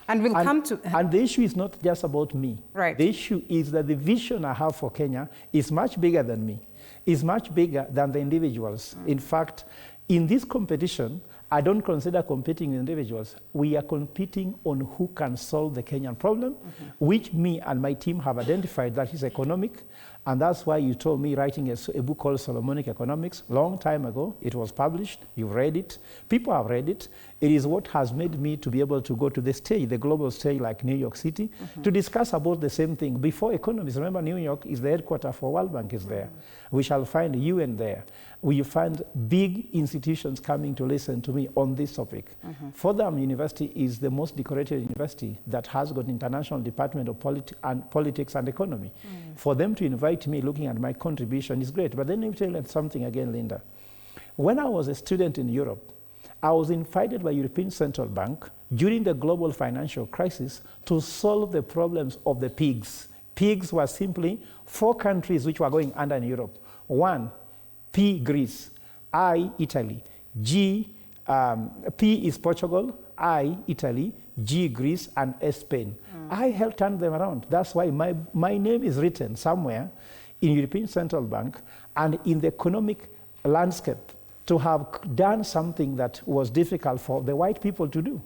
And we'll come to... And the issue is not just about me. Right. The issue is that the vision I have for Kenya is much bigger than me, is much bigger than the individuals. In fact, in this competition, I don't consider competing with individuals. We are competing on who can solve the Kenyan problem, which me and my team have identified that is economic. And that's why you told me writing a book called Solomonic Economics long time ago. It was published. You've read it. People have read it. It is what has made me to be able to go to the stage, the global stage like New York City, to discuss about the same thing. Before economists, remember New York is the headquarters for World Bank is there. We shall find UN there. We find big institutions coming to listen to me on this topic. Fordham University is the most decorated university that has got international department of politics and economy. For them to invite me looking at my contribution is great. But then let me tell you something again, Linda. When I was a student in Europe, I was invited by European Central Bank during the global financial crisis to solve the problems of the pigs. Pigs were simply 4 countries which were going under in Europe. 1, P, Greece, I, Italy, G, P is Portugal, I, Italy, G, Greece, and S, Spain. I helped turn them around. That's why my name is written somewhere in European Central Bank and in the economic landscape to have done something that was difficult for the white people to do.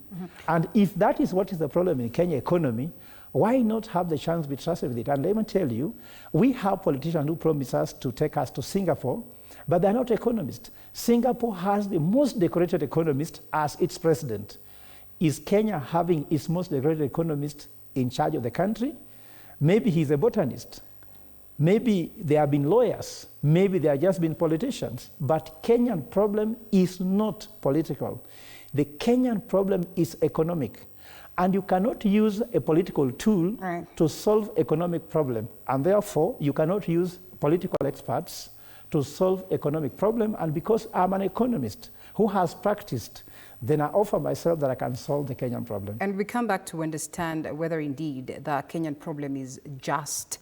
And if that is what is the problem in Kenya economy, why not have the chance to be trusted with it? And let me tell you, we have politicians who promise us to take us to Singapore, but they're not economists. Singapore has the most decorated economist as its president. Is Kenya having its most decorated economist in charge of the country? Maybe he's a botanist. Maybe they have been lawyers. Maybe they have just been politicians. But Kenyan problem is not political. The Kenyan problem is economic. And you cannot use a political tool to solve economic problem. And therefore, you cannot use political experts to solve economic problem. And because I'm an economist who has practiced, then I offer myself that I can solve the Kenyan problem. And we come back to understand whether indeed the Kenyan problem is just